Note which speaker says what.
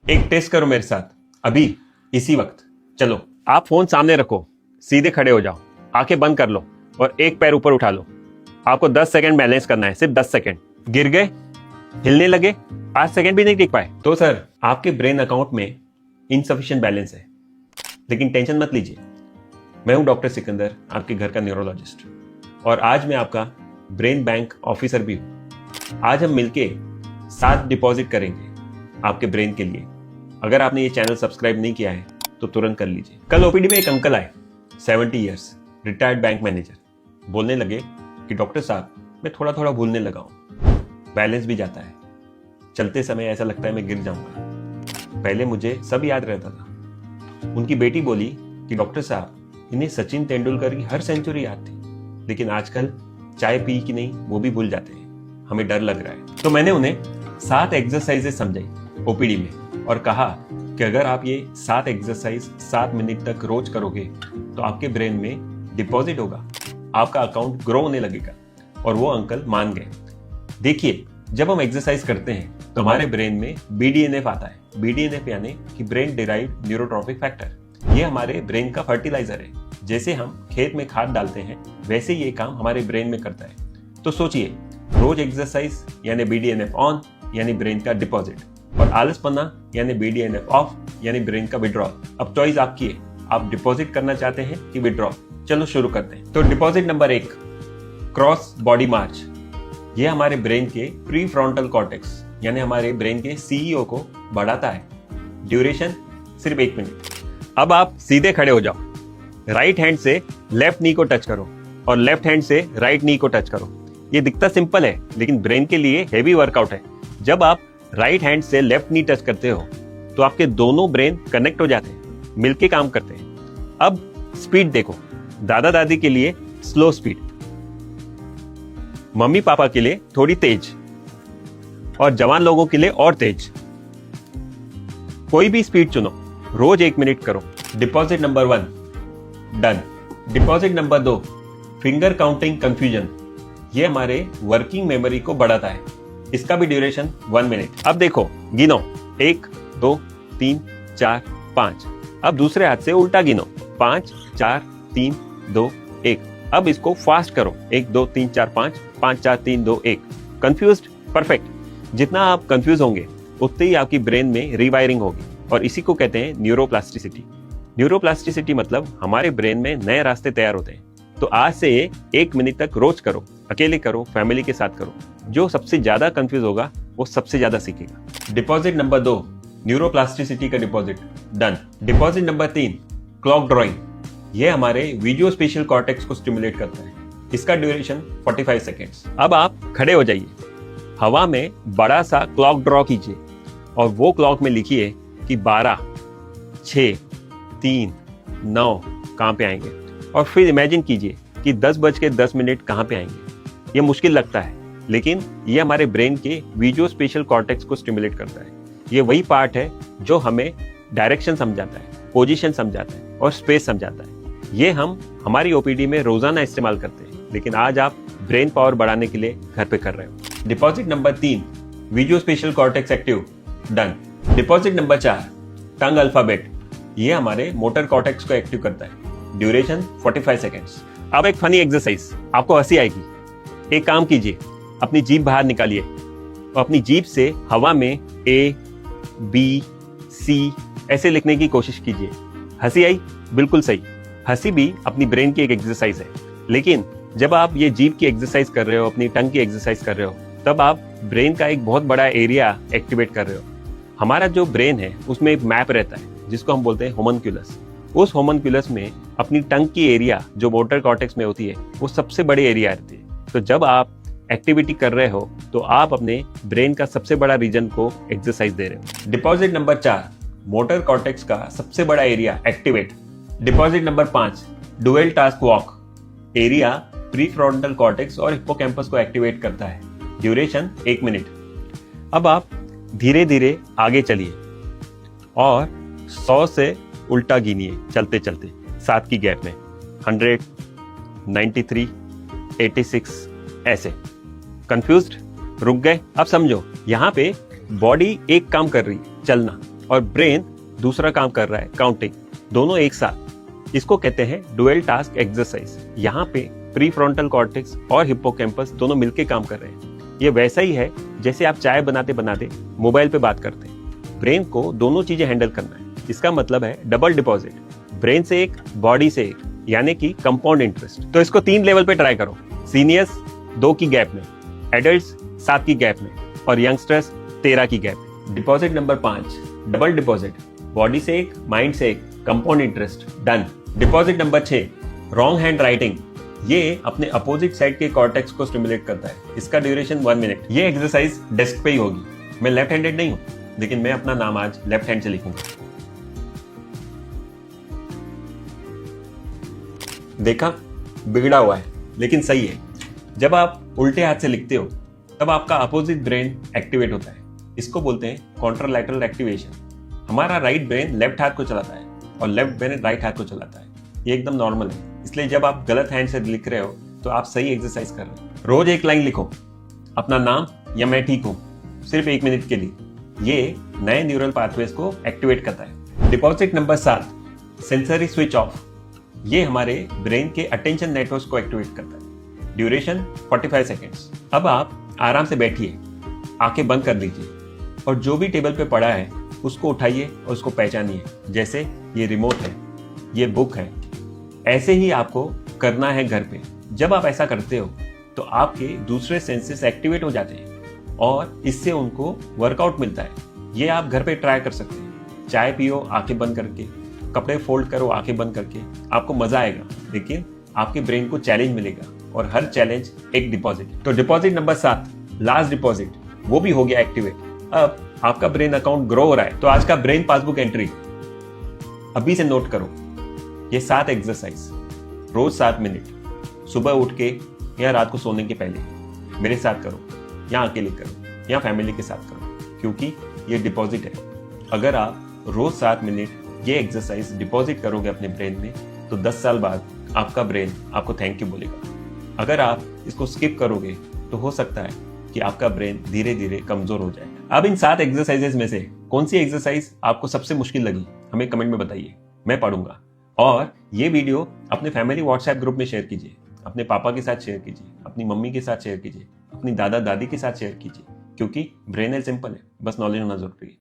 Speaker 1: एक टेस्ट करो मेरे साथ, अभी इसी वक्त। चलो, आप फोन सामने रखो, सीधे खड़े हो जाओ, आंखें बंद कर लो और एक पैर ऊपर उठा लो। आपको 10 सेकंड बैलेंस करना है, सिर्फ 10 सेकंड। गिर गए, हिलने लगे, 5 सेकंड भी नहीं टिक पाए तो सर आपके ब्रेन अकाउंट में इनसफिशिएंट बैलेंस है। लेकिन टेंशन मत लीजिए, मैं हूं डॉक्टर सिकंदर, आपके घर का न्यूरोलॉजिस्ट, और आज मैं आपका ब्रेन बैंक ऑफिसर भी हूं। आज हम मिलके 7 डिपॉजिट करेंगे आपके ब्रेन के लिए। अगर आपने ये चैनल सब्सक्राइब नहीं किया है तो तुरंत कर लीजिए। कल ओपीडी में एक अंकल आए, 70 ईयर्स, रिटायर्ड बैंक मैनेजर। बोलने लगे कि डॉक्टर साहब, मैं थोड़ा थोड़ा भूलने लगा हूं, बैलेंस भी जाता है, चलते समय ऐसा लगता है मैं गिर जाऊंगा। पहले मुझे सब याद रहता था। उनकी बेटी बोली कि डॉक्टर साहब, इन्हें सचिन तेंदुलकर की हर सेंचुरी याद थी, लेकिन आजकल चाय पी कि नहीं वो भी भूल जाते हैं, हमें डर लग रहा है। तो मैंने उन्हें 7 एक्सरसाइजेस समझाई ओपीडी में और कहा कि अगर आप ये 7 एक्सरसाइज 7 मिनट तक रोज करोगे तो आपके ब्रेन में डिपॉजिट होगा, आपका अकाउंट ग्रो होने लगेगा। और वो अंकल मान गए। देखिए, जब हम एक्सरसाइज करते हैं तो हमारे ब्रेन में BDNF आता है। BDNF यानी कि ब्रेन डिराइव्ड न्यूरोट्रॉपिक फैक्टर। ये हमारे ब्रेन का फर्टिलाइजर है। जैसे हम खेत में खाद डालते हैं वैसे ये काम हमारे ब्रेन में करता है। तो सोचिए, रोज एक्सरसाइज यानी BDNF ऑन यानी ब्रेन का डिपॉजिट, और आलसपना यानी BDNF ऑफ यानी ब्रेन का विड्रॉल। अब चॉइस आपकी है, आप डिपॉजिट करना चाहते हैं कि विड्रॉल। चलो शुरू करते हैं। तो डिपॉजिट नंबर 1, क्रॉस बॉडी मार्च। ये हमारे ब्रेन के प्री फ्रंटल कॉर्टेक्स यानी हमारे ब्रेन के CEO को बढ़ाता है। ड्यूरेशन सिर्फ 1 मिनट। अब आप सीधे खड़े हो जाओ, राइट हैंड से लेफ्ट नी को टच करो और लेफ्ट हैंड से राइट नी को टच करो। ये दिखता सिंपल है लेकिन ब्रेन के लिए हेवी वर्कआउट है। जब आप राइट हैंड से लेफ्ट नी टच करते हो तो आपके दोनों ब्रेन कनेक्ट हो जाते हैं, मिलके काम करते हैं। अब स्पीड देखो, दादा दादी के लिए स्लो स्पीड, मम्मी पापा के लिए थोड़ी तेज, और जवान लोगों के लिए और तेज। कोई भी स्पीड चुनो, रोज 1 मिनट करो। Deposit number 1 done. Deposit number 2, finger counting confusion. ये हमारे वर्किंग मेमोरी को बढ़ाता है। इसका भी ड्यूरेशन 1 मिनट। अब देखो, गिनो, 1 2 3 4 5। अब दूसरे हाथ से उल्टा गिनो, 5 4 3 2 1। अब इसको फास्ट करो, 1 2 3 4 5 5 4 3 2 1। कंफ्यूज्ड? परफेक्ट। जितना आप कंफ्यूज होंगे उतनी ही आपकी ब्रेन में रीवायरिंग होगी, और इसी को कहते हैं न्यूरोप्लास्टिसिटी। न्यूरोप्लास्टिसिटी मतलब हमारे ब्रेन में नए रास्ते तैयार होते हैं। तो आज से 1 मिनट तक रोज करो, अकेले करो, फैमिली के साथ करो। जो सबसे ज्यादा कंफ्यूज होगा वो सबसे ज्यादा सीखेगा। डिपॉजिट नंबर 2, न्यूरोप्लास्टिसिटी का deposit done. Deposit number 3, clock drawing. ये हमारे विजुओ स्पेशियल कॉर्टेक्स को स्टिमुलेट करता है। इसका ड्यूरेशन 45 सेकेंड्स। अब आप खड़े हो जाइए, हवा में बड़ा सा क्लॉक ड्रॉ कीजिए और वो क्लॉक में लिखिए कि 12 6 3 9 कहाँ पे आएंगे, और फिर इमेजिन कीजिए कि 10:10 कहाँ पे आएंगे। ये मुश्किल लगता है लेकिन ये हमारे ब्रेन के विजुओ स्पेशियल कॉर्टेक्स को स्टिमुलेट करता है। ये वही पार्ट है जो हमें डायरेक्शन समझाता है, पोजीशन समझाता है और स्पेस समझाता है। ये हम हमारी ओपीडी में रोजाना इस्तेमाल करते हैं, लेकिन आज आप ब्रेन पावर बढ़ाने के लिए घर पे कर रहे हो। Deposit number 3, visuospatial cortex active done. Deposit number 4, tongue alphabet. ये हमारे मोटर कॉर्टेक्स को एक्टिव करता है। Duration 45 seconds. अब एक फनी एक्सरसाइज, आपको हंसी आएगी। एक काम कीजिए, अपनी जीभ बाहर निकालिए और अपनी जीभ से हवा में A B C ऐसे लिखने की कोशिश कीजिए। हंसी आई? बिल्कुल सही। हंसी भी अपनी ब्रेन की एक एक्सरसाइज है, लेकिन जब आप ये जीभ की एक्सरसाइज कर रहे हो, अपनी टंग की एक्सरसाइज कर रहे हो, तब आप ब्रेन का एक बहुत बड़ा एरिया एक्टिवेट कर रहे हो। हमारा जो ब्रेन है उसमें एक मैप रहता है जिसको हम बोलते हैं होमनक्यूलस। उस होमनक्यूलस में अपनी टंग की एरिया जो मोटर कॉर्टेक्स में होती है वो सबसे बड़ी एरिया रहती है। तो जब आप एक्टिविटी कर रहे हो तो आप अपने ब्रेन का सबसे बड़ा रीजन को एक्सरसाइज दे रहे हो। डिपॉजिट नंबर 4, मोटर कॉर्टेक्स का सबसे बड़ा area activate. Deposit number 5, dual task walk. Area pre frontal cortex और हिप्पोकैम्पस को एक्टिवेट करता है। Duration 1 minute. अब आप धीरे धीरे आगे चलिए और 100 से उल्टा गिनिए चलते चलते 7 की गैप में। 100, 93, 86 ऐसे। कंफ्यूज्ड? रुक गए? अब समझो, यहाँ पे बॉडी एक काम कर रही है, चलना, और ब्रेन दूसरा काम कर रहा है, काउंटिंग, दोनों एक साथ। इसको कहते हैं डुअल टास्क एक्सरसाइज। यहाँ पे प्री फ्रंटल कॉर्टेक्स और हिप्पोकैम्पस दोनों मिलके काम कर रहे हैं। ये वैसा ही है जैसे आप चाय बनाते बनाते मोबाइल पे बात करते हैं। ब्रेन को दोनों चीजें हैंडल करना है। इसका मतलब है डबल डिपॉजिट, ब्रेन से एक, बॉडी से एक, यानी कि कंपाउंड इंटरेस्ट। तो इसको 3 लेवल पे ट्राई करो। सीनियर्स 2 की गैप में, एडल्ट्स 7 की गैप में और यंगस्टर्स 13 की गैप में। Deposit number 5, double deposit, body से एक, माइंड से एक, compound interest, done. Deposit number 6, wrong hand writing. ये अपने अपोजिट साइड के कॉर्टेक्स को स्टिमुलेट करता है। इसका ड्यूरेशन 1 मिनट। ये एक्सरसाइज डेस्क पे ही होगी। मैं लेफ्ट हैंडेड नहीं हूं, लेकिन मैं अपना नाम आज लेफ्ट हैंड से लिखूंगा। देखा, बिगड़ा हुआ है लेकिन सही है। जब आप उल्टे हाथ से लिखते हो तब आपका अपोजिट ब्रेन एक्टिवेट होता है। इसको बोलते हैं कॉन्ट्रालैटरल एक्टिवेशन। हमारा राइट ब्रेन लेफ्ट हाथ को चलाता है और लेफ्ट ब्रेन राइट हाथ को चलाता है। ये एकदम नॉर्मल है। इसलिए जब आप गलत हैंड से लिख रहे हो तो आप सही एक्सरसाइज कर रहे हो। रोज एक लाइन लिखो, अपना नाम या मैं ठीक हूं, सिर्फ 1 मिनट के लिए। ये नए न्यूरल पाथवेज को एक्टिवेट करता है। Deposit number 7, sensory switch off. ये हमारे ब्रेन के अटेंशन नेटवर्क को एक्टिवेट करता है। Duration 45 seconds. अब आप आराम से बैठिए, आंखें बंद कर लीजिए और जो भी टेबल पे पड़ा है उसको उठाइए और उसको पहचानिए। जैसे ये रिमोट है, ये बुक है। ऐसे ही आपको करना है घर पे। जब आप ऐसा करते हो तो आपके दूसरे सेंसेस एक्टिवेट हो जाते हैं और इससे उनको वर्कआउट मिलता है। ये आप घर पे ट्राई कर सकते हैं। चाय पियो आंखें बंद करके, कपड़े फोल्ड करो आंखें बंद करके, आपको मजा आएगा, लेकिन आपके ब्रेन को चैलेंज मिलेगा और हर चैलेंज एक डिपॉजिट। तो डिपॉजिट नंबर 7, लास्ट डिपॉजिट, वो भी हो गया एक्टिवेट। अब आपका ब्रेन अकाउंट ग्रो हो रहा है। तो आज का ब्रेन पासबुक एंट्री अभी से नोट करो। ये 7 एक्सरसाइज रोज 7 मिनट, सुबह उठ के या रात को सोने के पहले मेरे साथ करो, या अकेले करो या फैमिली के साथ करो, क्योंकि ये डिपॉजिट है। अगर आप रोज 7 मिनट ये एक्सरसाइज डिपॉजिट करोगे अपने ब्रेन में तो 10 साल बाद आपका ब्रेन आपको थैंक यू बोलेगा। अगर आप इसको स्किप करोगे तो हो सकता है कि आपका ब्रेन धीरे धीरे कमजोर हो जाए। अब इन 7 एक्सरसाइजेस में से कौन सी एक्सरसाइज आपको सबसे मुश्किल लगी हमें कमेंट में बताइए, मैं पढ़ूंगा। और ये वीडियो अपने फैमिली व्हाट्सएप ग्रुप में शेयर कीजिए, अपने पापा के साथ शेयर कीजिए, अपनी मम्मी के साथ शेयर कीजिए, अपनी दादा दादी के साथ शेयर कीजिए, क्योंकि ब्रेन है सिंपल है, बस नॉलेज होना जरूरी है।